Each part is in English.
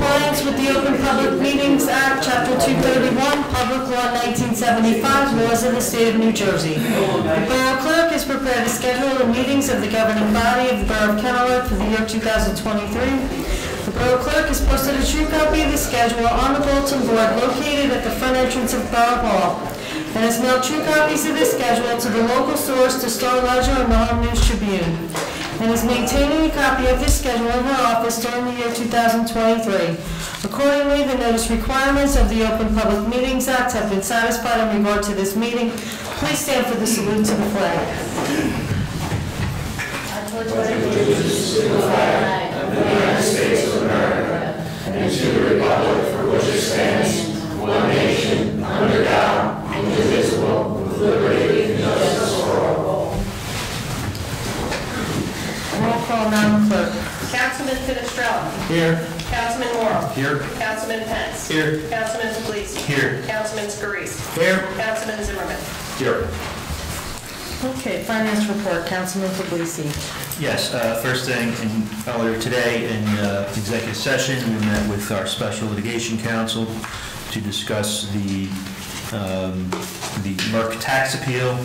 compliance with the Open Public Meetings Act, Chapter 231, Public Law 1975, laws of the state of New Jersey. The Borough Clerk is prepared to schedule the meetings of the governing body of the Borough of Kenilworth for the year 2023. The Borough Clerk has posted a true copy of the schedule on the bulletin board located at the front entrance of Borough Hall, and has mailed true copies of the schedule to the local stores, to Star Ledger and the Home News Tribune, and is maintaining a copy of this schedule in her office during the year 2023. Accordingly, the notice requirements of the Open Public Meetings Act have been satisfied in regard to this meeting. Please stand for the salute to the flag. I pledge allegiance to the flag of the United States of America and to the republic for which it stands, one nation, under God, indivisible, with liberty and justice for all. Roll call, Madam Clerk. Councilman Finestrella. Here. Councilman Morrow. Here. Councilman Pence. Here. Councilman Puglisi. Here. Councilman Scarice. Here. Councilman Zimmerman. Here. Okay, finance report, Councilman Puglisi. Yes, first thing, earlier today in executive session, we met with our special litigation counsel to discuss the Merck tax appeal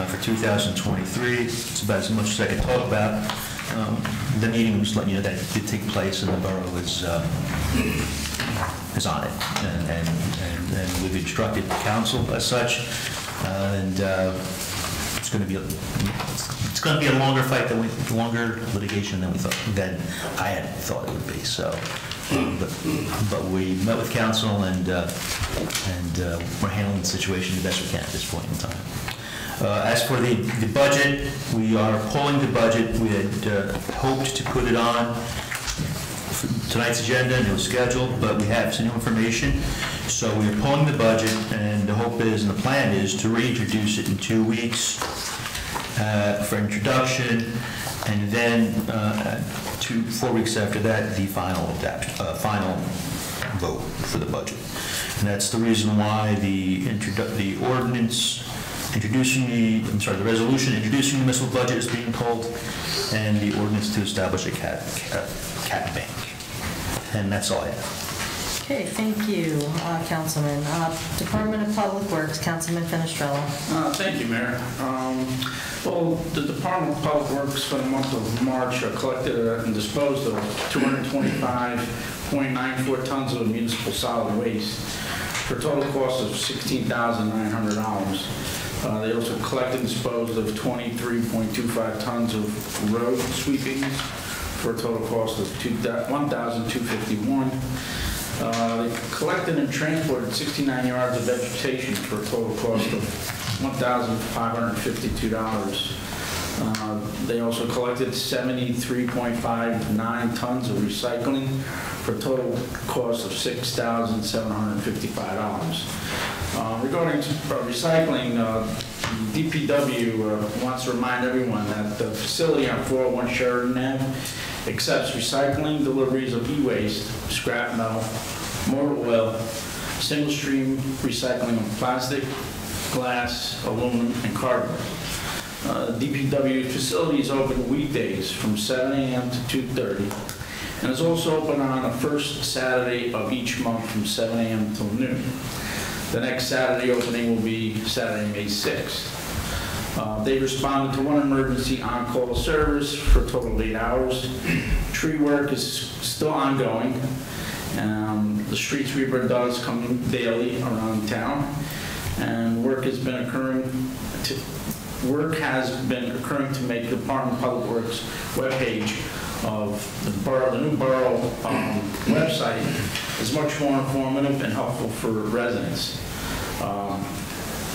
for 2023. It's about as much as I can talk about. The meeting was letting you know that it did take place, and the borough is on it, and we've instructed the council as such, and it's going to be a longer fight longer litigation than I had thought it would be. So, but we met with council, and we're handling the situation the best we can at this point in time. As for the budget, we are pulling the budget. We had hoped to put it on tonight's agenda, and it was scheduled, but we have some new information. So we are pulling the budget, and the hope is, and the plan is, to reintroduce it in 2 weeks for introduction, and then 4 weeks after that, the final vote for the budget. And that's the reason why the resolution introducing the municipal budget is being pulled, and the ordinance to establish a cat bank. And that's all I have. Okay, thank you, Councilman. Department of Public Works, Councilman Finestrella. Thank you, Mayor. Well, the Department of Public Works for the month of March collected and disposed of 225.94 tons of municipal solid waste for a total cost of $16,900. They also collected and disposed of 23.25 tons of road sweepings for a total cost of $1,251. They collected and transported 69 yards of vegetation for a total cost of $1,552. They also collected 73.59 tons of recycling for a total cost of $6,755. Regarding recycling, DPW wants to remind everyone that the facility on 401 Sheridan Ave accepts recycling deliveries of e-waste, scrap metal, motor oil, single stream recycling of plastic, glass, aluminum, and cardboard. DPW facility is open weekdays from 7 a.m. to 2:30, and is also open on the first Saturday of each month from 7 a.m. till noon. The next Saturday opening will be Saturday, May 6th. They responded to one emergency on-call service for a total of 8 hours. Tree work is still ongoing. The street sweeper does come daily around town, and work has been occurring to make the Department of Public Works webpage of the new borough website is much more informative and helpful for residents.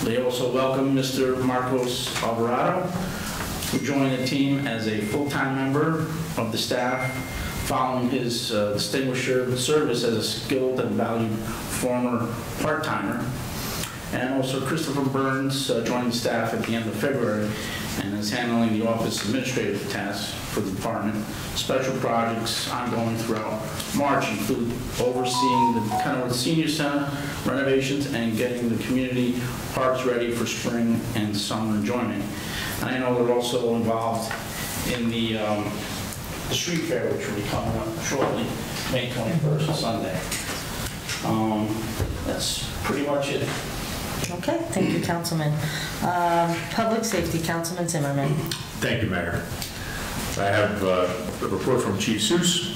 They also welcome Mr. Marcos Alvarado, who joined the team as a full-time member of the staff following his distinguished service as a skilled and valued former part-timer. And also Christopher Burns joined the staff at the end of February and is handling the office administrative tasks for the department. Special projects ongoing throughout March include overseeing the Kenilworth Senior Center renovations and getting the community parks ready for spring and summer enjoyment. And I know they're also involved in the the street fair, which will be coming up shortly, May 21st, Sunday. That's pretty much it. Okay, thank you, Councilman. Public Safety, Councilman Zimmerman. Thank you, Mayor. I have a report from Chief Seuss.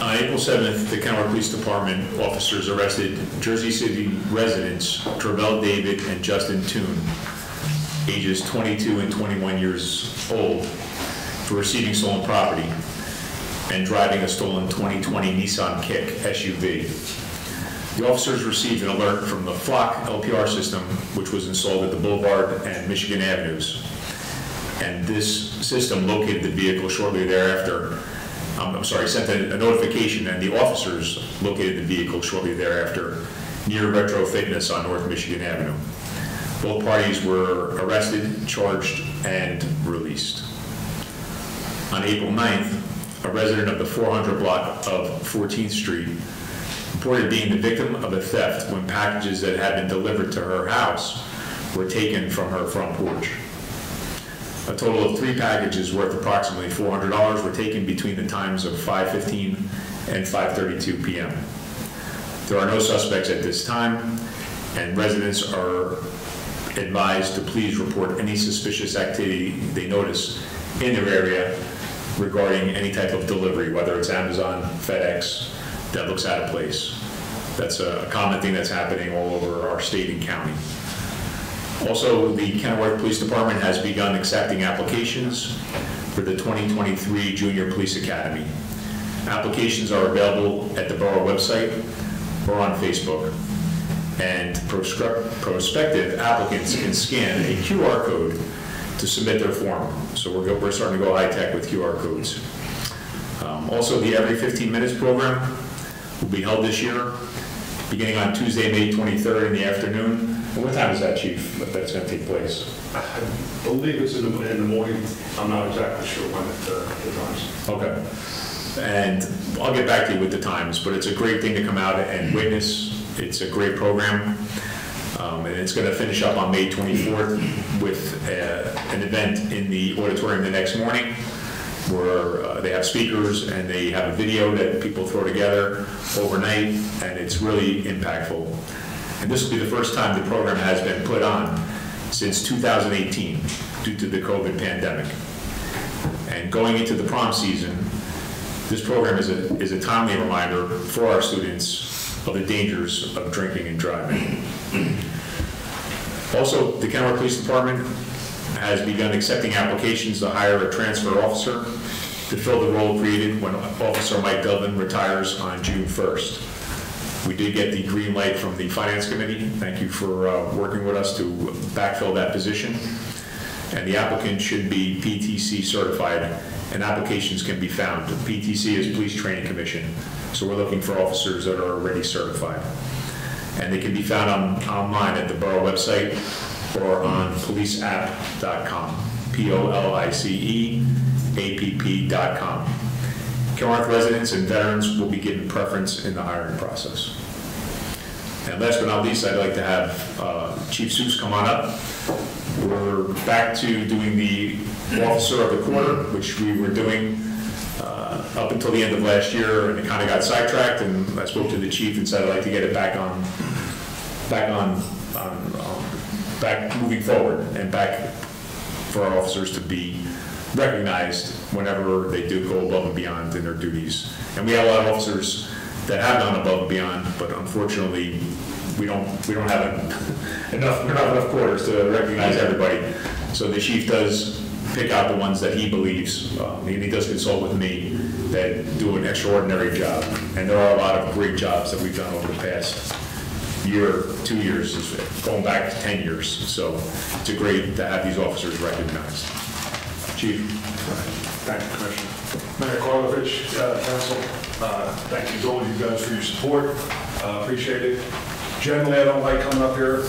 On April 7th, the Kennewick Police Department officers arrested Jersey City residents Travell David and Justin Toon, ages 22 and 21 years old, for receiving stolen property and driving a stolen 2020 Nissan Kick SUV. The officers received an alert from the Flock LPR system, which was installed at the Boulevard and Michigan Avenues. And this system located the vehicle shortly thereafter. Sent a notification, and the officers located the vehicle shortly thereafter near Retro Fitness on North Michigan Avenue. Both parties were arrested, charged, and released. On April 9th, a resident of the 400 block of 14th Street reported being the victim of a theft when packages that had been delivered to her house were taken from her front porch. A total of 3 packages worth approximately $400 were taken between the times of 5:15 and 5:32 p.m. There are no suspects at this time, and residents are advised to please report any suspicious activity they notice in their area regarding any type of delivery, whether it's Amazon, FedEx, that looks out of place. That's a common thing that's happening all over our state and county. Also, the Kennewick Police Department has begun accepting applications for the 2023 Junior Police Academy. Applications are available at the borough website or on Facebook, and prospective applicants can scan a QR code to submit their form. So we're starting to go high-tech with QR codes. Also, the Every 15 Minutes program will be held this year, beginning on Tuesday, May 23rd in the afternoon. And what time is that, Chief, that's going to take place? I believe it's in the morning. I'm not exactly sure when it runs. Okay. And I'll get back to you with the times, but it's a great thing to come out and witness. It's a great program. And it's going to finish up on May 24th with an event in the auditorium the next morning, where they have speakers and they have a video that people throw together overnight, and it's really impactful. And this will be the first time the program has been put on since 2018 due to the COVID pandemic. And going into the prom season, this program is a timely reminder for our students of the dangers of drinking and driving. Also, the Kennewick Police Department has begun accepting applications to hire a transfer officer to fill the role created when Officer Mike Delvin retires on June 1st. We did get the green light from the Finance Committee. Thank you for working with us to backfill that position. And the applicant should be PTC certified, and applications can be found. PTC is Police Training Commission, so we're looking for officers that are already certified. And they can be found online at the borough website or on policeapp.com, POLICEAPP.com. Kennewick residents and veterans will be given preference in the hiring process. And last but not least, I'd like to have Chief Seuss come on up. We're back to doing the Officer of the Quarter, which we were doing up until the end of last year, and it kind of got sidetracked, and I spoke to the chief and said I'd like to get it back moving forward, and back for our officers to be recognized whenever they do go above and beyond in their duties. And we have a lot of officers that have gone above and beyond, but unfortunately, we don't have enough quarters to recognize everybody. So the chief does pick out the ones that he believes, and he does consult with me, that do an extraordinary job. And there are a lot of great jobs that we've done over the past year, 2 years, going back to 10 years. So it's great to have these officers recognized. Chief. Thank you, Commissioner. Mayor Karlovich, Council, thank you to all you guys for your support. Appreciate it. Generally, I don't like coming up here,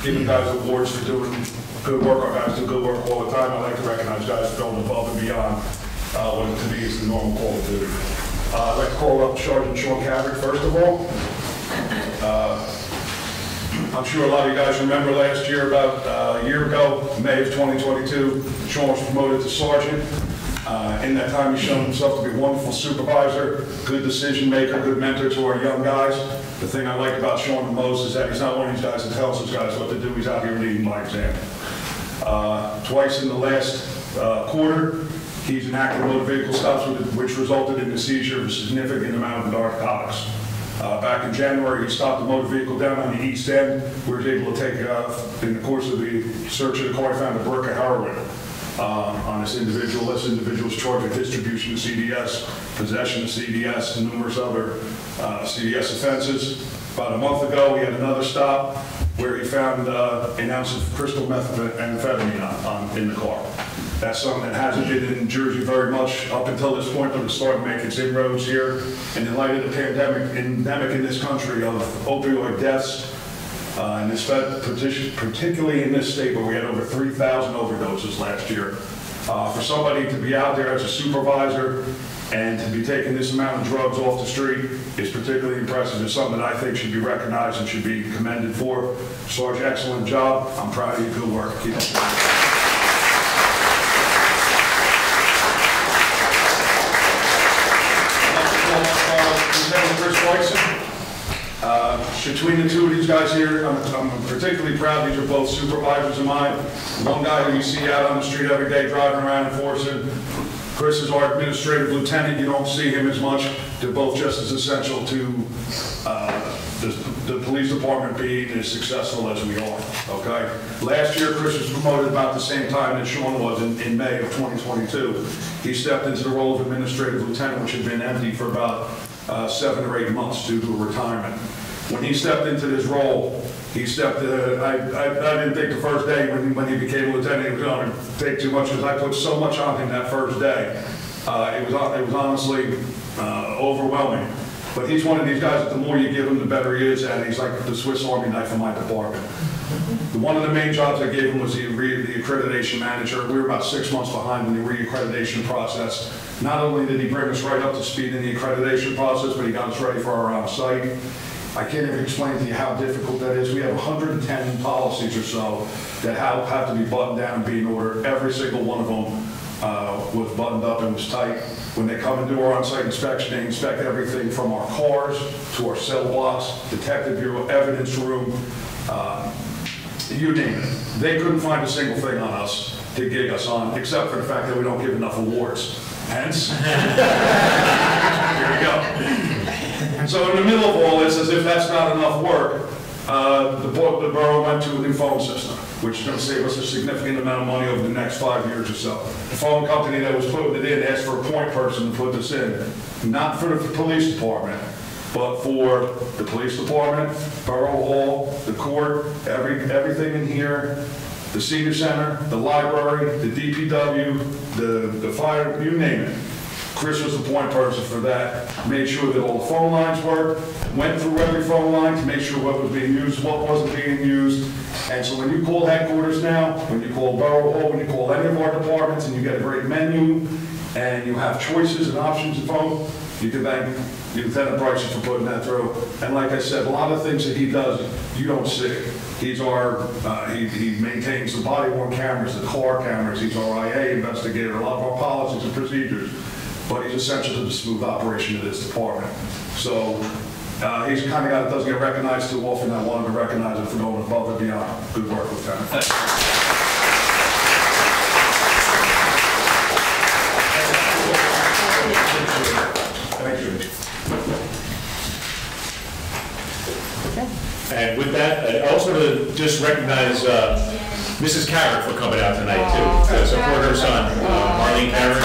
giving guys awards for doing good work. Our guys do good work all the time. I like to recognize guys for going above and beyond what to me is the normal call of duty. I'd like to call up Sergeant Sean Cabot, first of all. I'm sure a lot of you guys remember last year, about a year ago, May of 2022, Sean was promoted to sergeant. In that time, he's shown himself to be a wonderful supervisor, good decision maker, good mentor to our young guys. The thing I like about Sean the most is that he's not one of these guys that tells his guys what to do. He's out here leading by example. Twice in the last quarter, he's enacted motor vehicle stops, which resulted in the seizure of a significant amount of narcotics. Back in January, he stopped a motor vehicle down on the east end. We were able to take, in the course of the search of the car, found a brick of heroin on this individual. This individual was charged with distribution of CDS, possession of CDS, and numerous other CDS offenses. About a month ago, we had another stop where he found an ounce of crystal methamphetamine in the car. That's something that hasn't been in Jersey very much up until this point, but it's starting to make its inroads here. And in light of the pandemic in this country of opioid deaths, and particularly in this state where we had over 3,000 overdoses last year, for somebody to be out there as a supervisor and to be taking this amount of drugs off the street is particularly impressive. It's something that I think should be recognized and should be commended for. Sarge, excellent job. I'm proud of your good work. Keep it up. Chris Whiteson. Between the two of these guys here, I'm particularly proud. These are both supervisors of mine. One guy who you see out on the street every day driving around enforcing. Chris is our administrative lieutenant. You don't see him as much. They're both just as essential to the police department being as successful as we are, okay? Last year, Chris was promoted about the same time that Sean was in May of 2022. He stepped into the role of administrative lieutenant, which had been empty for about 7 or 8 months due to a retirement. When he stepped into this role, I didn't think the first day when he became lieutenant he was going to take too much, because I put so much on him that first day. It was honestly overwhelming. But he's one of these guys that the more you give him, the better he is, and he's like the Swiss Army knife in my department. One of the main jobs I gave him was the accreditation manager. We were about 6 months behind in the re-accreditation process. Not only did he bring us right up to speed in the accreditation process, but he got us ready for our on-site. I can't even explain to you how difficult that is. We have 110 policies or so that have to be buttoned down and be in order. Every single one of them was buttoned up and was tight. When they come and do our on-site inspection, they inspect everything from our cars to our cell blocks, detective bureau, evidence room, you name it. They couldn't find a single thing on us to gig us on, except for the fact that we don't give enough awards. Hence, here we go. So in the middle of all this, as if that's not enough work, the borough went to a new phone system, which is going to save us a significant amount of money over the next 5 years or so. The phone company that was putting it in asked for a point person to put this in, not for the police department, but for the police department, Borough Hall, the court, everything in here, the senior center, the library, the DPW, the fire, you name it. Chris was the point person for that, made sure that all the phone lines worked, went through every phone line to make sure what was being used, what wasn't being used. And so when you call headquarters now, when you call Borough Hall, when you call any of our departments and you get a great menu and you have choices and options of phone, you can thank Lieutenant Bryson for putting that through. And like I said, a lot of things that he does, you don't see. He's our, he maintains the body-worn cameras, the car cameras. He's our IA investigator, a lot of our policies and procedures. But he's essential to the smooth operation of this department. So he's the kind of guy that doesn't get recognized too often. I wanted to recognize him for going above and beyond. Good work, Lieutenant. Thank you. And with that, I also want to just recognize Mrs. Carrick for coming out tonight, too, to support her son, Marlene Carrick.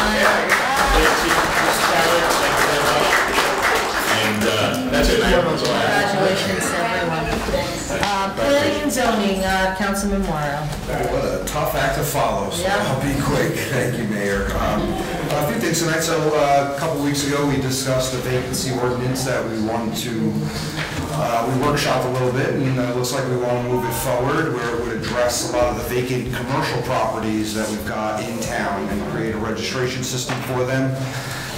And that's it, Mayor. Congratulations, everyone. Planning and zoning, Councilman Morrow. What a tough act to follow, so Yeah. I'll be quick. Thank you, Mayor. A few things tonight. So a couple weeks ago, we discussed the vacancy ordinance that we wanted to, we workshopped a little bit, and it looks like we want to move it forward, where it would address a lot of the vacant commercial properties that we've got in town and create a registration system for them.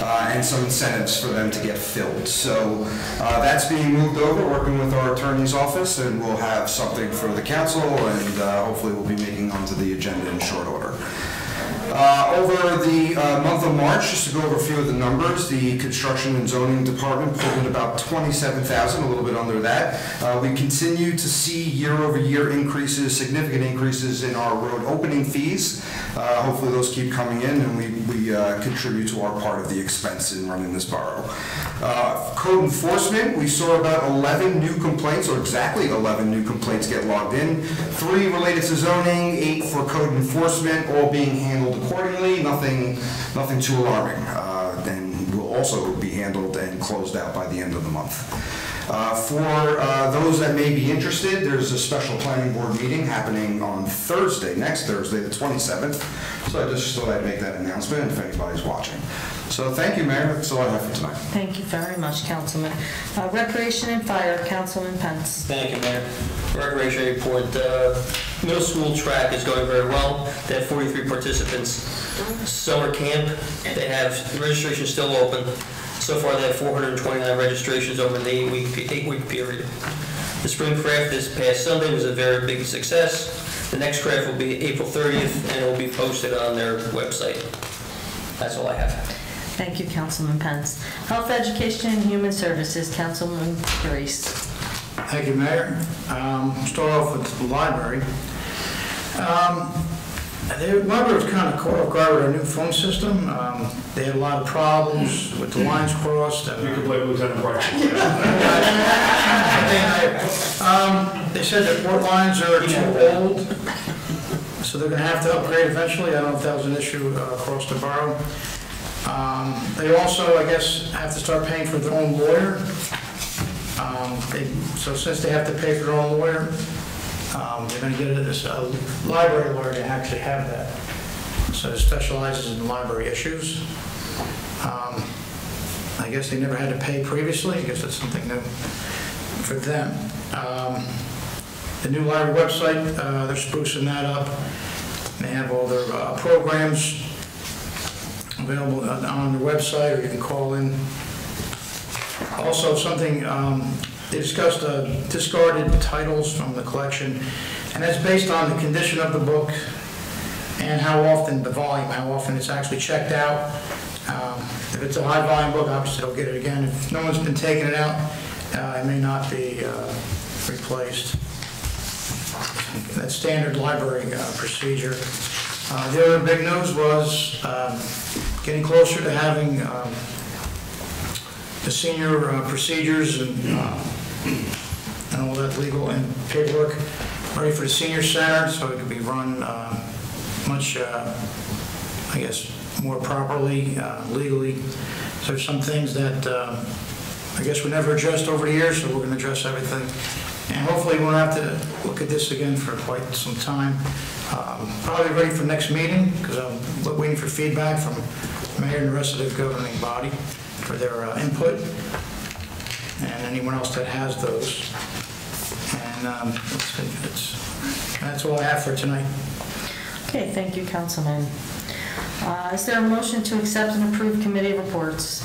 And some incentives for them to get filled. So that's being moved over, working with our attorney's office, and we'll have something for the council, and hopefully we'll be making onto the agenda in short order. Over the month of March, just to go over a few of the numbers, the Construction and Zoning Department pulled in about $27,000, a little bit under that. We continue to see year-over-year increases, significant increases in our road opening fees. Hopefully those keep coming in, and we contribute to our part of the expense in running this borough. Code enforcement, we saw about 11 new complaints, or exactly 11 new complaints get logged in. 3 related to zoning, 8 for code enforcement, all being handled accordingly, nothing too alarming, and will also be handled and closed out by the end of the month. For those that may be interested, there's a special planning board meeting happening on Thursday, next Thursday, the 27th, so I just thought I'd make that announcement if anybody's watching. So thank you, Mayor, that's all I have for tonight. Thank you very much, Councilman. Recreation and Fire, Councilman Pence. Thank you, Mayor. Recreation report, middle school track is going very well. They have 43 participants. Summer camp, they have registration still open. So far, they have 429 registrations over the 8-week period. The spring craft this past Sunday was a very big success. The next craft will be April 30th, and it will be posted on their website. That's all I have. Thank you, Councilman Pence. Health, Education, and Human Services, Councilman Reese. Thank you, Mayor. Start off with the library. The library was kind of caught off guard with our new phone system. They had a lot of problems with the lines crossed. And, You can play Lieutenant Bryce. They said their port lines are too old, so they're going to have to upgrade eventually. I don't know if that was an issue across the borough. They also, I guess, have to start paying for their own lawyer. So since they have to pay for their own lawyer, they're going to get a library lawyer to actually have that. So it specializes in library issues. I guess they never had to pay previously. I guess that's something new for them. The new library website, they're sprucing that up. They have all their programs available on the website, or you can call in. Also, something they discussed discarded titles from the collection, and that's based on the condition of the book and how often the volume, how often it's actually checked out. If it's a high volume book, obviously they'll get it again. If no one's been taking it out, it may not be replaced. That's standard library procedure. The other big news was getting closer to having the senior procedures and all that legal and paperwork ready for the senior center, so it could be run much, I guess, more properly, legally. So there's some things that I guess we never addressed over the years, so we're going to address everything. And hopefully we won't have to look at this again for quite some time. Probably ready for next meeting, because I'm waiting for feedback from the mayor and the rest of the governing body for their input, and anyone else that has those. And that's all I have for tonight. Okay, thank you, Councilman. Is there a motion to accept and approve committee reports?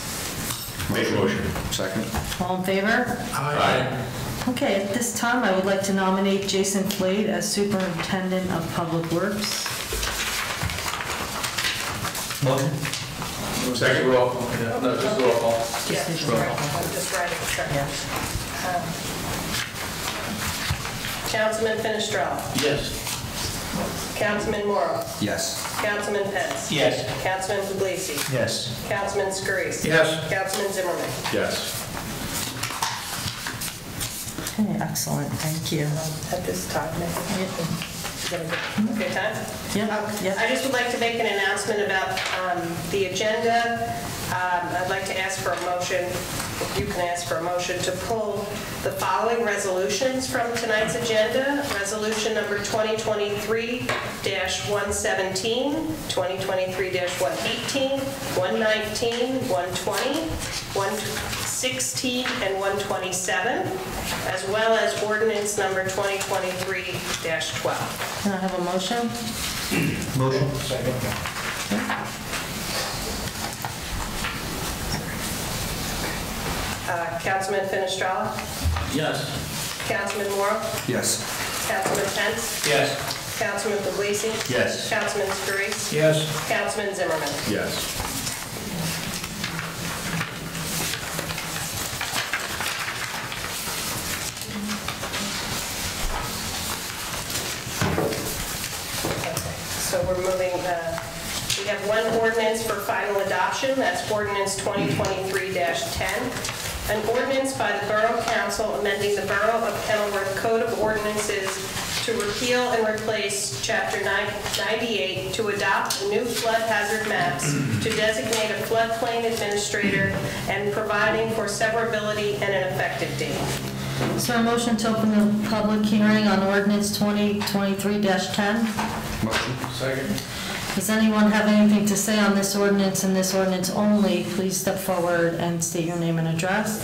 Make a motion. Second. All in favor? Aye. Okay, at this time, I would like to nominate Jason Flade as Superintendent of Public Works. Motion? Second. Roll. No, just roll call. Yeah, Just roll call. I'm just writing. Sorry. Yeah. Councilman Finestrella. Yes. Councilman Morrow. Yes. Councilman Pence. Yes. Councilman Puglisi. Yes. Councilman Scurries. Yes. Councilman Zimmerman. Yes. Okay, excellent, thank you. At this time, okay, time? Yep. I just would like to make an announcement about the agenda. I'd like to ask for a motion, if you can ask for a motion, to pull the following resolutions from tonight's agenda. Resolution number 2023-117, 2023-118, 119, 120, 116, and 127, as well as ordinance number 2023-12. Can I have a motion? Motion? Councilman Finestrella? Yes. Councilman Morrow? Yes. Councilman Pence? Yes. Councilman Puglisi? Yes. Councilman Scurisi? Yes. Councilman Zimmerman? Yes. So we're moving, we have one ordinance for final adoption, that's ordinance 2023-10. An ordinance by the Borough Council amending the Borough of Kenilworth Code of Ordinances to repeal and replace Chapter 98 to adopt new flood hazard maps, to designate a floodplain administrator, and providing for severability and an effective date. Is there a motion to open the public hearing on ordinance 2023-10? Motion. Second. Does anyone have anything to say on this ordinance and this ordinance only? Please step forward and state your name and address.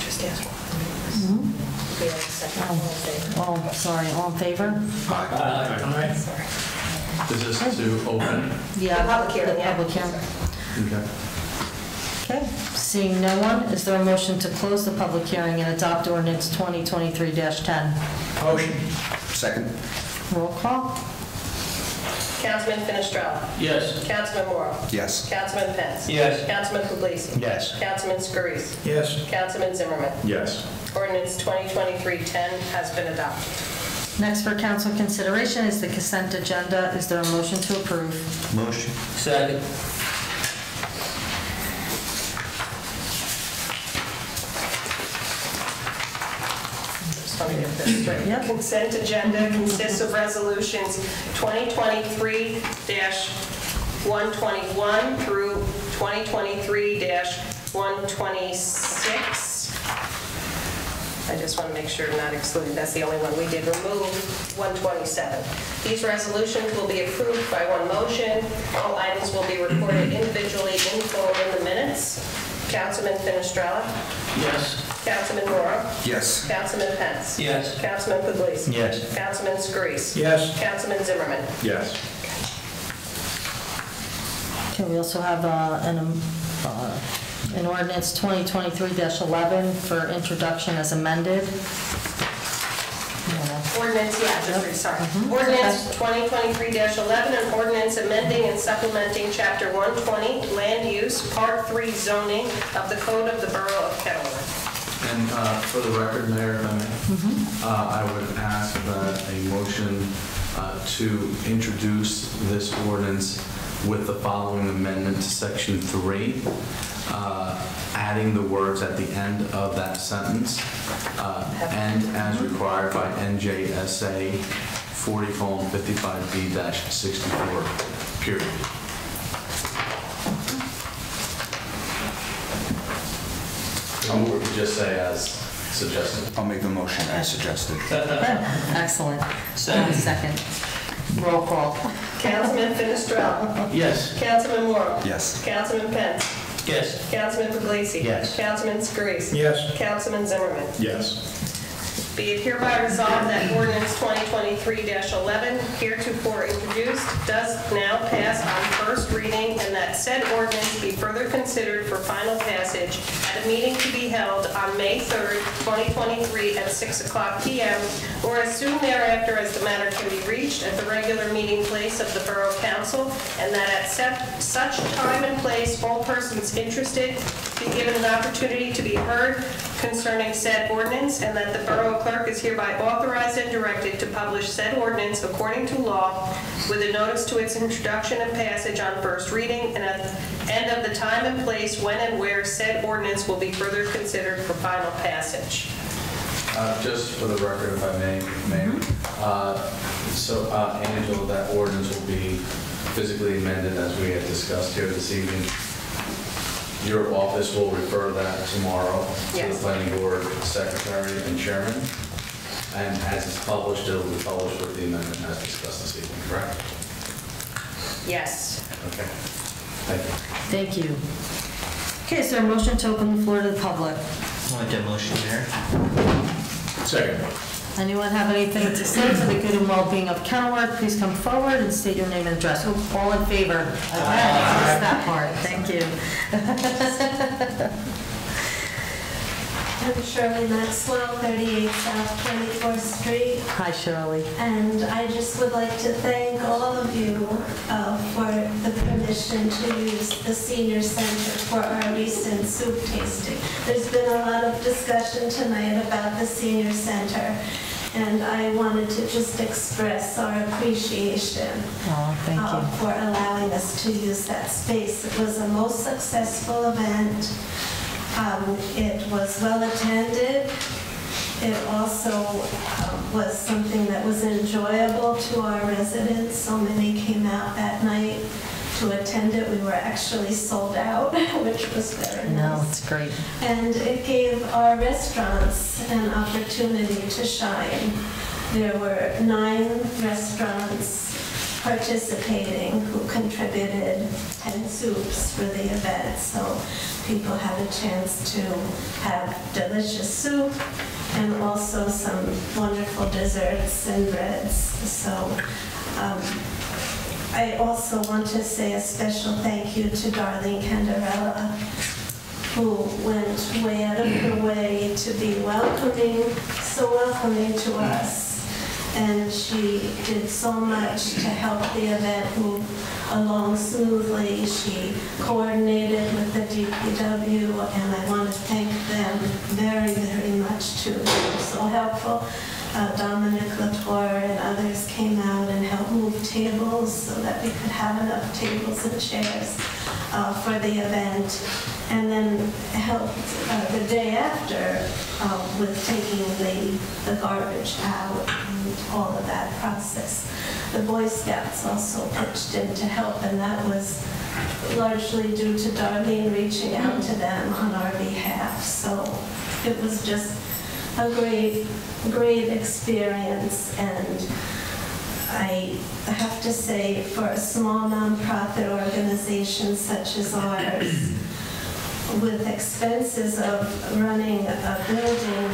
Just ask one. We have a second. All in favor? Oh, sorry, all in favor? Aye. Is this to open? Yeah. The public hearing, the yeah. public hearing. Okay. Okay, seeing no one, is there a motion to close the public hearing and adopt ordinance 2023-10? Motion. Second. Roll call? Councilman Finestrella? Yes. Councilman Moore? Yes. Councilman Pence? Yes. Councilman Puglisi? Yes. Councilman Scurisi? Yes. Councilman Zimmerman? Yes. Ordinance 2023-10 has been adopted. Next for council consideration is the consent agenda. Is there a motion to approve? Motion. Second. Just want to get this straight. Yep. Consent agenda consists of resolutions 2023-121 through 2023-126. I just want to make sure not excluded, that's the only one we did remove, 127. These resolutions will be approved by one motion. All items will be recorded individually in full in the minutes. Councilman Finestrella? Yes. Councilman Moore? Yes. Councilman Pence? Yes. Councilman Puglisi? Yes. Councilman Scurisi? Yes. Councilman Zimmerman? Yes. Okay, we also have an ordinance 2023-11 for introduction as amended. Ordinance, yeah, just read, sorry. Ordinance 2023-11, an ordinance amending and supplementing Chapter 120, Land Use, Part 3 Zoning of the Code of the Borough of Kenilworth. And for the record, Mayor, if I may, I would ask that a motion to introduce this ordinance with the following amendment to Section 3, adding the words at the end of that sentence, and as required by NJSA 40:55B-64, period. Or we could just say as suggested. I'll make the motion as suggested. Excellent. Second. Second. Roll call. Councilman Finestrella? Yes. Councilman Moore? Yes. Councilman Pence? Yes. Councilman Puglisi? Yes. Councilman Scurisi? Yes. Councilman Zimmerman? Yes. Be it hereby resolved that ordinance 2023-11, heretofore introduced, does now pass on first reading, and that said ordinance be further considered for final passage at a meeting to be held on May 3rd, 2023 at 6:00 p.m., or as soon thereafter as the matter can be reached at the regular meeting place of the Borough Council, and that at such time and place all persons interested be given an opportunity to be heard concerning said ordinance, and that the Borough Clerk is hereby authorized and directed to publish said ordinance according to law with a notice to its introduction and passage on first reading, and at the end of the time and place when and where said ordinance will be further considered for final passage. Just for the record, if I may, Mayor. So, Angela, that ordinance will be physically amended as we have discussed here this evening. Your office will refer that tomorrow to the Yes. planning board secretary and chairman. And as it's published, it will be published with the amendment as discussed this evening, correct? Yes. Okay. Thank you. Thank you. Okay, is there a motion to open the floor to the public? I'll make that motion, Mayor. Second. Anyone have anything to say for the good and well-being of Kenilworth? Please come forward and state your name and address. Oh, all in favor? Missed that part. Thank you. I'm Shirley Maxwell, 38 South 24th Street. Hi, Shirley. And I just would like to thank all of you for the permission to use the senior center for our recent soup tasting. There's been a lot of discussion tonight about the senior center, and I wanted to just express our appreciation Thank you. for allowing us to use that space. It was a most successful event. It was well attended. It also was something that was enjoyable to our residents. So many came out that night to attend it. We were actually sold out, which was very No, nice. it's great. And it gave our restaurants an opportunity to shine. There were 9 restaurants participating who contributed 10 soups for the event. So people had a chance to have delicious soup and also some wonderful desserts and breads. So I also want to say a special thank you to Darlene Candarella, who went way out of her way to be welcoming, so welcoming to us. And she did so much to help the event move along smoothly. She coordinated with the DPW, and I want to thank them very, very much too. They were so helpful. Dominic Latour and others came out and helped move tables so that we could have enough tables and chairs for the event, and then helped the day after with taking the garbage out and all of that process. The Boy Scouts also pitched in to help, and that was largely due to Darlene reaching out to them on our behalf. So it was just a great experience, and I have to say, for a small nonprofit organization such as ours, with expenses of running a building,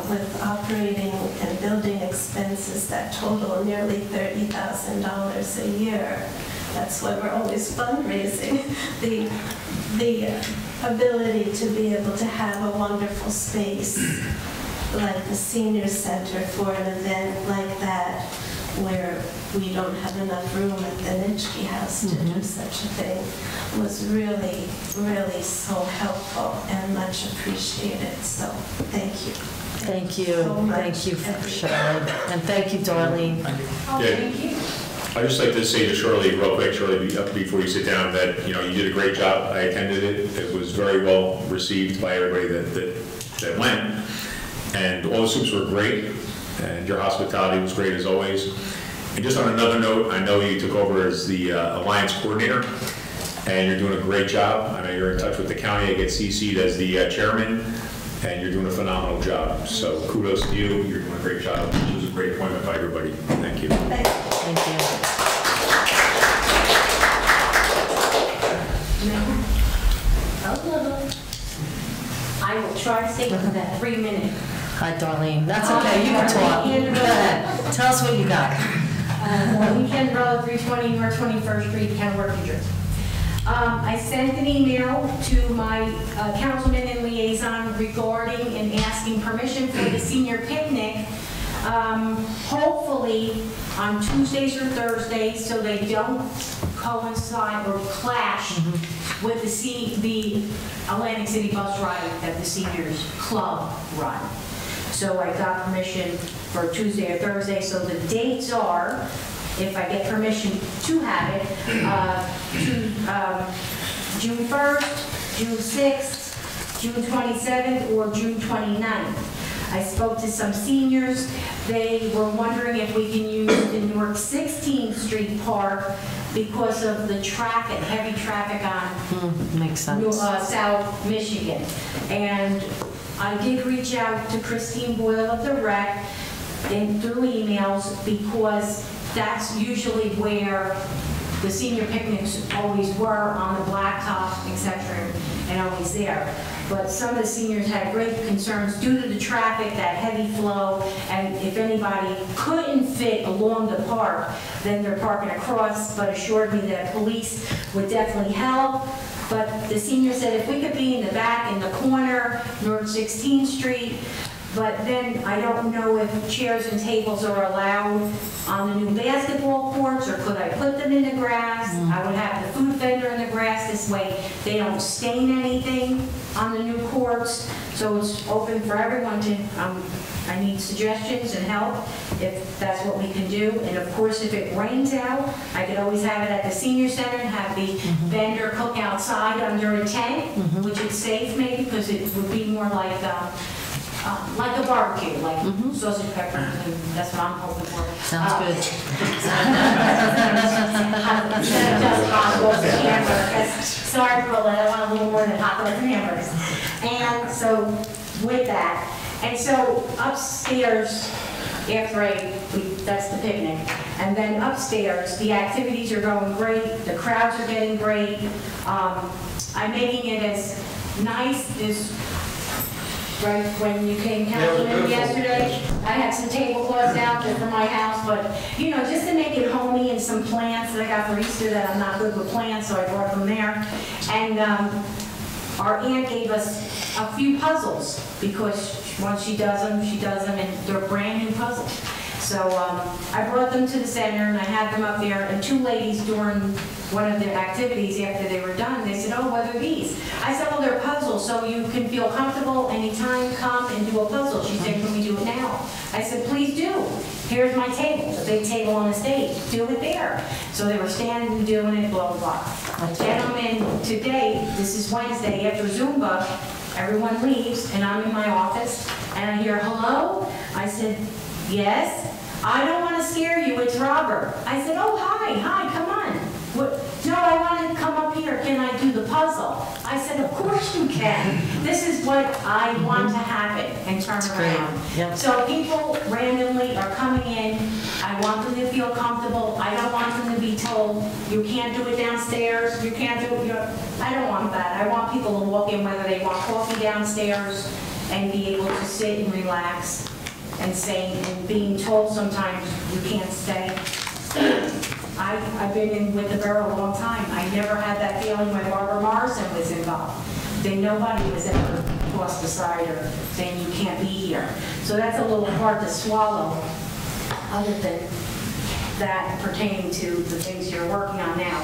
with operating and building expenses that total nearly $30,000 a year, that's why we're always fundraising. The ability to be able to have a wonderful space like the senior center for an event like that, where we don't have enough room at the Nitschke House to do such a thing, was really, really so helpful and much appreciated. So thank you. Thank you. So much, Thank you, everyone. Shirley. And thank you, Darlene. Yeah. I'd just like to say to Shirley, real quick, Shirley, before you sit down, that, you know, you did a great job. I attended it. It was very well received by everybody that went. And all the soups were great, and your hospitality was great as always. And just on another note, I know you took over as the Alliance Coordinator, and you're doing a great job. I know you're in touch with the county. I get CC'd as the chairman, and you're doing a phenomenal job. So kudos to you. You're doing a great job. It was a great appointment by everybody. Thank you. Thank you. Thank you. I will try to stick to that 3 minute. Hi, Darlene. That's okay. You can talk. Go ahead. Tell us what you got. Weekend Road, 320 North 21st Street, Kenneworth, New Jersey. I sent an email to my councilman and liaison regarding and asking permission for the senior picnic, hopefully on Tuesdays or Thursdays, so they don't coincide or clash with the Atlantic City bus ride that the seniors club run. So I got permission for Tuesday or Thursday, so the dates are, if I get permission to have it, June 1st, June 6th, June 27th, or June 29th. I spoke to some seniors. They were wondering if we can use the Newark 16th Street Park because of the traffic, heavy traffic on Makes sense. South Michigan. And I did reach out to Christine Boyle of the Rec and through emails, because that's usually where the senior picnics always were, on the blacktop, etc., and always there. But some of the seniors had great concerns due to the traffic, that heavy flow, and if anybody couldn't fit along the park, then they're parking across, but assured me that police would definitely help. But the senior said if we could be in the back, in the corner, North 16th Street. But then I don't know if chairs and tables are allowed on the new basketball courts, or could I put them in the grass? I would have the food vendor in the grass, this way they don't stain anything on the new courts. So it's open for everyone to, I need suggestions and help if that's what we can do. And of course, if it rains out, I could always have it at the senior center and have the vendor cook outside under a tent, which is safe maybe, because it would be more like a barbecue, like sausage, pepper, and that's what I'm hoping for. Sounds good. Just hot dogs and hamburgers. Sorry, Paula, I want a little more than hot dogs and hamburgers. And so with that, and so upstairs, after that's the picnic, and then upstairs, the activities are going great, the crowds are getting great. I'm making it as nice as, right, when you came Councilman yesterday, I had some tablecloths out there for my house, but, you know, just to make it homey, and some plants that I got for Easter that I'm not good with plants, so I brought them there. And our aunt gave us a few puzzles, because once she does them, and they're brand new puzzles. So I brought them to the center, and I had them up there, and two ladies during one of the activities after they were done, they said, "Oh, what are these?" I said, "Well, they're puzzles, so you can feel comfortable anytime, come and do a puzzle." She said, "Can we do it now?" I said, "Please do. Here's my table, the big table on the stage. Do it there." So they were standing and doing it, blah, blah, blah. A gentleman today, this is Wednesday, after Zumba, everyone leaves, and I'm in my office, and I hear, "Hello?" I said, "Yes." "I don't want to scare you, it's Robert." I said, "Oh, hi, come on." "What? No, I want to come up here. Can I do the puzzle?" I said, "Of course you can. This is what I want to happen," and turn around. Yep. So people randomly are coming in. I want them to feel comfortable. I don't want them to be told, "You can't do it downstairs, you can't do it." I don't want that. I want people to walk in, whether they want coffee downstairs, and be able to sit and relax, and saying, and being told sometimes you can't stay. I've been in with the borough a long time. I never had that feeling when Barbara Morrison was involved. Then nobody was ever tossed aside or saying you can't be here. So that's a little hard to swallow, other than that pertaining to the things you're working on now.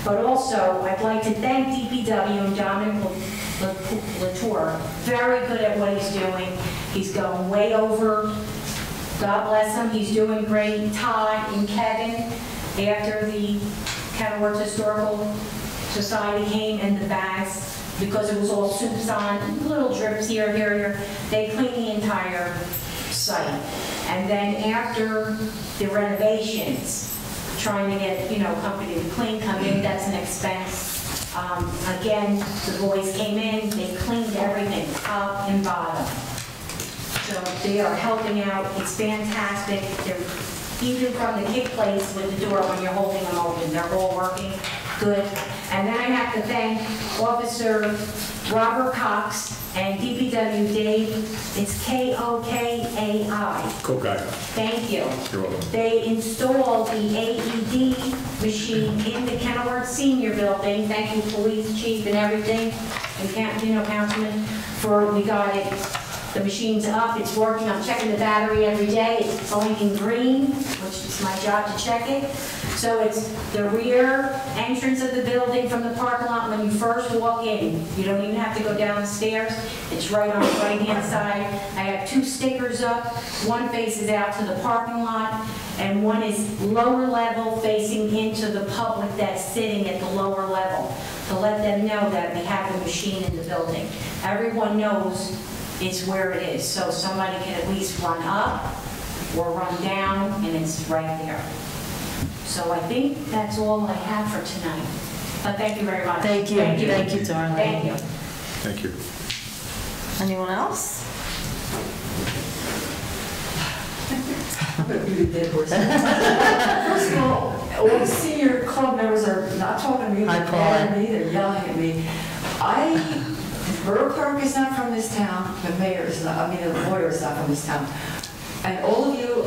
But also, I'd like to thank DPW and Dominic Latour. Very good at what he's doing. He's going way over. God bless him. He's doing great. Todd and Kevin, after the Kenilworth Historical Society came, and the bags, because it was all soups on, little drips here, they cleaned the entire site. And then after the renovations, trying to get, company to clean, come in, that's an expense. Again, the boys came in, they cleaned everything, top and bottom. So they are helping out, it's fantastic. They're, even from the kick place with the door when you're holding them open, they're all working good. And then I have to thank Officer Robert Cox and DPW Dave, it's K-O-K-A-I. Kokai. Thank you. You're welcome. They installed the AED machine in the Kenilworth Senior Building. Thank you, Police Chief and everything, and Councilman, we got it. The machine's up, it's working, I'm checking the battery every day, it's blinking green, which is my job to check it. So it's the rear entrance of the building from the parking lot when you first walk in. You don't even have to go down the stairs, it's right on the right-hand side. I have two stickers up, one faces out to the parking lot, and one is lower level facing into the public that's sitting at the lower level, to let them know that we have the machine in the building. Everyone knows it's where it is, so somebody can at least run up or run down, and it's right there. So I think that's all I have for tonight. But thank you very much. Thank you, thank you, Darlene. Thank you. Thank you. Anyone else? I'm going to be the dead horse. First of all the senior club members are not talking to me, they're mad at me, they're yelling at me. The borough clerk is not from this town, the mayor is not, the lawyer is not from this town. And all of you,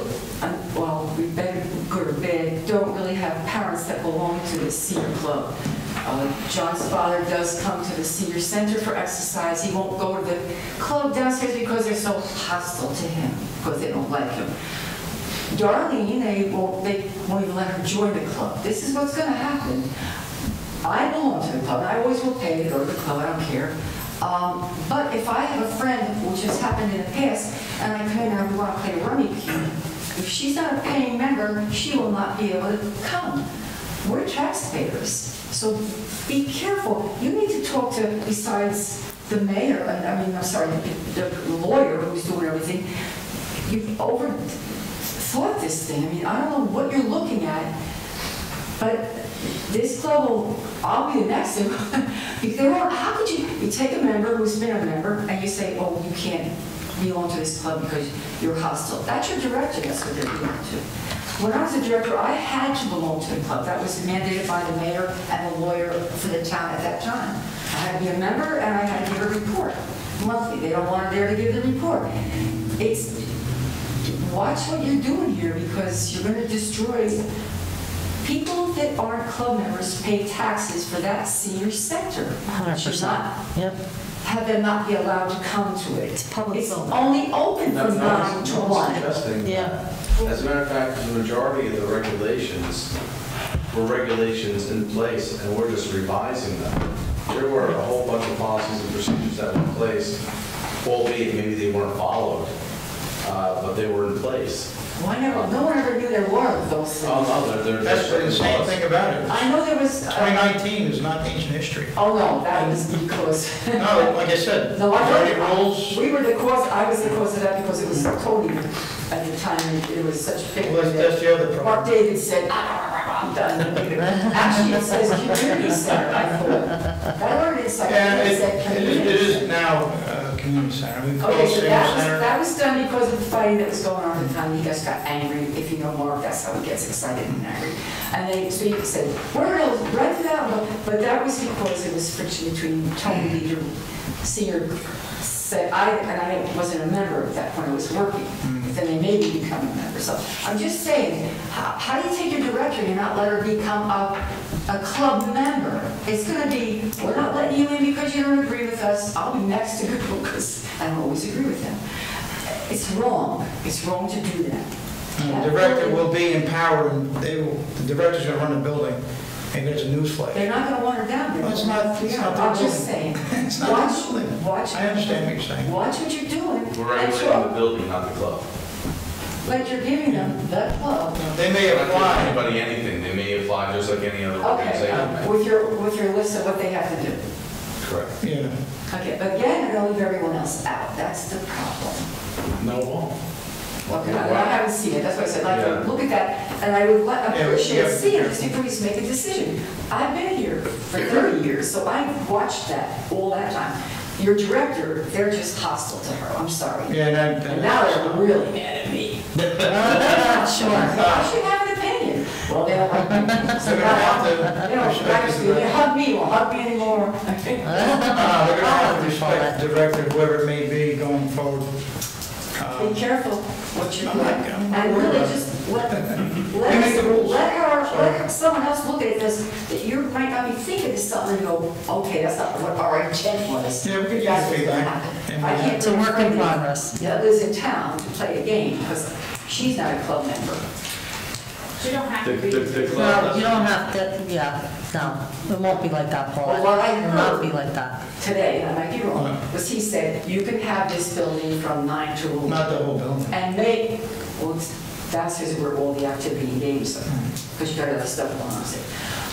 well, we better good or bad, don't really have parents that belong to the senior club. John's father does come to the senior center for exercise. He won't go to the club downstairs because they're so hostile to him, because they don't like him. Darlene, they won't even let her join the club. This is what's going to happen. I belong to the club, and I always will pay to go to the club, I don't care. But if I have a friend, which has happened in the past, and I come in and we want to play rummy cube, if she's not a paying member, she will not be able to come. We're taxpayers, so be careful. You need to talk to, besides the mayor, the lawyer who's doing everything. You've overthought this thing. I mean, I don't know what you're looking at, but this club I'll be the next one. Because they won't, how could you take a member who's been a member and you say, oh, you can't belong to this club because you're hostile. That's your director, that's what they're belong to. When I was a director, I had to belong to the club. That was mandated by the mayor and the lawyer for the town at that time. I had to be a member and I had to give a report monthly. They don't want her there to give the report. Watch what you're doing here because you're going to destroy. People that aren't club members pay taxes for that senior center. 100%. Yep. Have them not be allowed to come to it. It's public. It's only open from 9 to 1. Yeah. As a matter of fact, the majority of the regulations were regulations in place, and we're just revising them. There were a whole bunch of policies and procedures that were in place, albeit maybe they weren't followed, but they were in place. Well, no one ever knew there were those things. Oh, no, they're That's the insane thing about it. I know there was... 2019 is not ancient history. Oh, no, that was because... No, like I said, no, rules. We were the cause, I was the cause of that because it was totally, at the time, it was such a big... Well, that's the other problem. Mark David said, I'm done. Actually, it says community center, I thought. That ordinance, I Yeah, think, said it community. is now community center. We call it Okay, so senior center. that was done because of the fighting that was going on at the time. You guys got angry. If you know Mark, that's how he gets excited and angry. And so you said, we're going to rent it out. But that was because it was friction between Tony Leader, senior, said, I wasn't a member at that point. I was working. Then they made me become a member. So I'm just saying, how do you take your director and not let her become a club member? It's going to be, we're not letting you in because you don't agree with us. I'll be next to go because I don't always agree with them. It's wrong. It's wrong to do that. The director will be empowered, and the director's going to run the building. Maybe there's a newsflash. They're not going to want her down there. Well, it's not I'm just saying. It's not the building. Watch. I understand what you're saying. Watch what you're doing. We're regulating the building, not the club. But you're giving them that club. They may We're not apply. giving anybody anything. They may apply just like any other organization. Okay, with your list of what they have to do. Correct. Yeah. Okay, but again, they're going to leave everyone else out. That's the problem. No, it won't. Okay, I haven't seen it, that's why I said, I'd like to look at that, and I would appreciate seeing it, just before you make a decision. I've been here for 30 years, so I've watched that all that time. Your director, they're just hostile to her, I'm sorry. Yeah, And now they're really mad at me. Sure. I should have an opinion. Well, they don't like me. So now, they hug me, won't hug me anymore. They're going to have to respect the director, whoever it may be, going forward. Be careful what you're I'm doing. not- I'm not And worried really about it. just They make the rules. let someone else look at this, that you might not be thinking of something and go, okay, that's not what our intent was. Yeah, we could use That's what's feedback. gonna happen. And I can't It's a bring work in friend progress. that lives in town to play a game because she's not a club member. You don't have The to be. club No, you don't have to, yeah, no, it won't be like that, Paul. Well, what I It will not heard- be like that. Today, and I might be wrong, was he said, you can have this building from 9 to 11. Not the whole building. And make, well, downstairs is where all the activity and games are, because you got other stuff going on.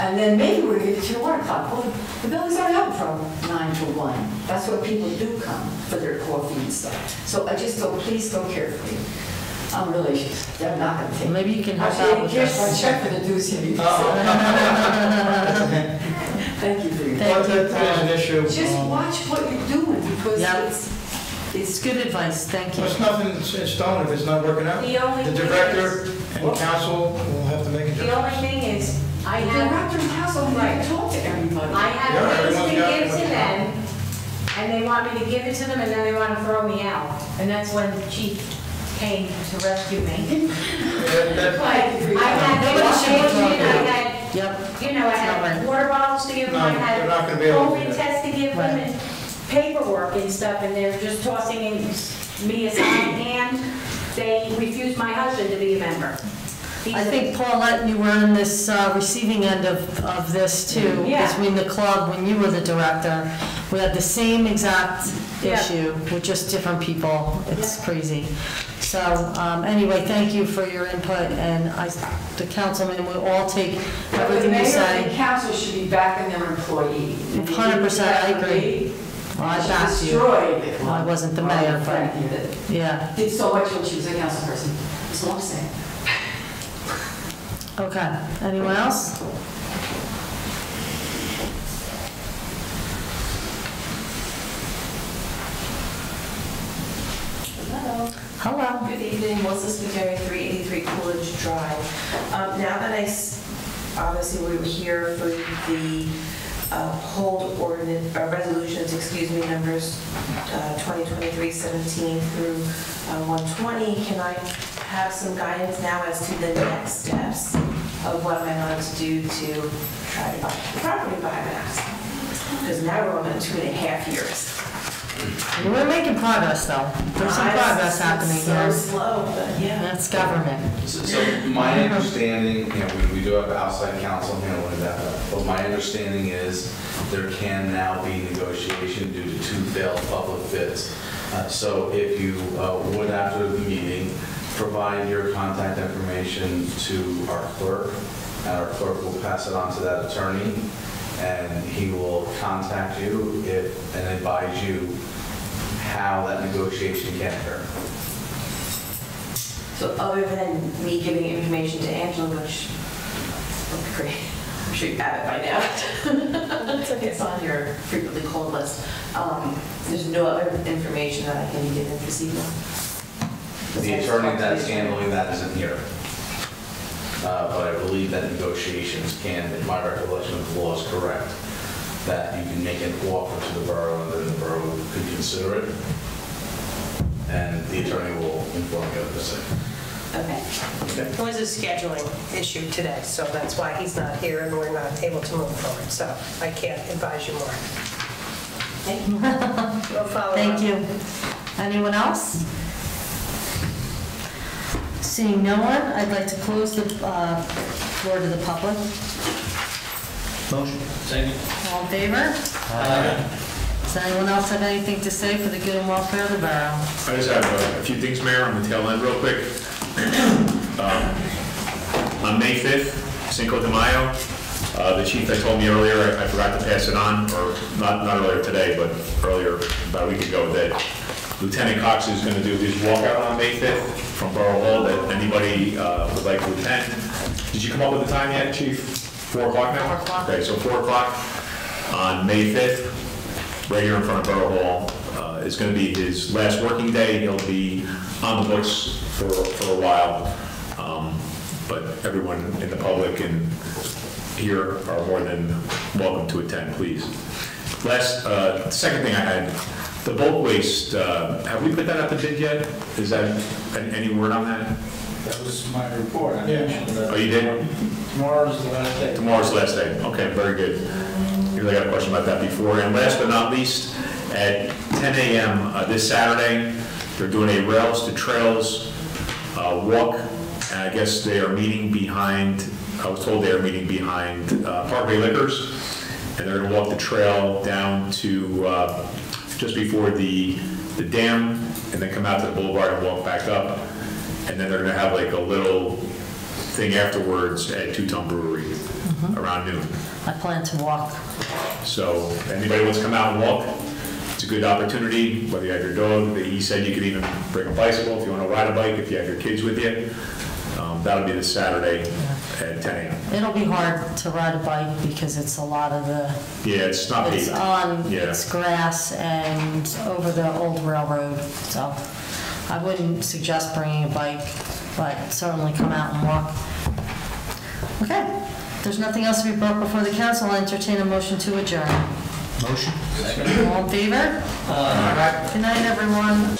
And then maybe we're going to get to 1 o'clock. Well, the building's already open from 9 to 1. That's what people do come for their coffee and stuff. So I just go, please go carefully. I'm really, they're not going to take. Maybe you can help Actually, out with here's my this. check for the dues here. Thank you for your. Thank you, That is an issue. Just watch what you're doing, because Yeah. it's Good advice, thank you. Well, it's nothing in stone if it's not working out. The only The thing director is- and council will have to make a The only judgment. thing is, I The have, director and council need to talk to everybody. I Yeah, have things everyone's to got give what to they them, and they want me to give it to them, and then they want to throw me out. And that's when the chief came to rescue me. That- But I had Nobody should be vacation, thrown I out. had Yep. you know, I It's not had right. water bottles to give them, I No, had they're not gonna be able to do COVID that. tests to give them, and paperwork and stuff, and they're just tossing me aside, and they refused my husband to be a member. He's I a- think, Paulette, you were in this receiving end of this too, Yeah. between the club when you were the director. We had the same exact Yeah. issue with just different people. It's crazy. So, anyway, thank you for your input, and the councilman will all take The everything you mayor say. and council should be backing their employee. 100%, I agree. Well, I backed you. Destroyed the Well, club. I wasn't the mayor, but, Frankie that yeah, did so much when she was a council person. That's all I'm saying. okay. Anyone else? Hello. Hello. Good evening, Melissa Spiteri, 383 Coolidge Drive. Now that obviously we were here for the hold ordinance, resolutions, excuse me, numbers 2023-17 through 120, can I have some guidance now as to the next steps of what am I going to do to try to buy property buybacks? Because now we're on 2.5 years. We're making progress, though. There's some progress happening It's here. so slow, but yeah. That's government. So my understanding, you know, we do have outside counsel handling that, but my understanding is there can now be negotiation due to 2 failed public bids. So if you would, after the meeting, provide your contact information to our clerk, and our clerk will pass it on to that attorney, and he will contact you and advise you how that negotiation can occur. So other than me giving information to Angela, which would be great, I'm sure you have it by now. It's on your frequently called list. There's no other information that I can be given this evening. The attorney that's handling that isn't here. But I believe that negotiations can, if my recollection of the law is correct, that you can make an offer to the borough and then the borough could consider it. And the attorney will inform you of the same. Okay. It was a scheduling issue today, so that's why he's not here and we're not able to move forward. So I can't advise you more. Thank you. We'll follow Thank up. you. Anyone else? Seeing no one, I'd like to close the floor to the public. Motion. All in favor? Does anyone else have anything to say for the good and welfare of the borough? I just have a few things, Mayor, on the tail end real quick. On May 5th, Cinco de Mayo, the chief that told me earlier, I forgot to pass it on, or not earlier today, but earlier, about a week ago, that Lieutenant Cox is going to do his walkout on May 5th from Borough Hall, that anybody would like to attend. Did you come up with the time yet, Chief? 4 o'clock now? 4 o'clock. Okay, so 4 o'clock on May 5th, right here in front of Borough Hall. Is going to be his last working day. He'll be on the books for a while. But everyone in the public and here are more than welcome to attend, please. Second thing I had, the bulk waste, have we put that up to bid yet? Is that, any word on that? That was my report. I mentioned that. Oh, you did? Tomorrow's the last day. Tomorrow's the last day. Okay, very good. You really got a question about that before. And last but not least, at 10 a.m. This Saturday, they're doing a Rails to Trails walk. And I guess they are meeting behind, I was told they are meeting behind Parkway Liquors. And they're going to walk the trail down to just before the dam, and then come out to the boulevard and walk back up. And then they're going to have like a little thing afterwards at Two Tone Brewery around noon. I plan to walk. So anybody wants to come out and walk, it's a good opportunity, whether you have your dog. He said you could even bring a bicycle if you want to ride a bike, if you have your kids with you. That'll be this Saturday at 10 a.m. It'll be hard to ride a bike because it's a lot of the, Yeah, it's not it's paved. on, Yeah. it's grass and over the old railroad. So I wouldn't suggest bringing a bike, but certainly come out and walk. Okay, if there's nothing else to be brought before the council, I'll entertain a motion to adjourn. Motion. All in favor? Good night, everyone.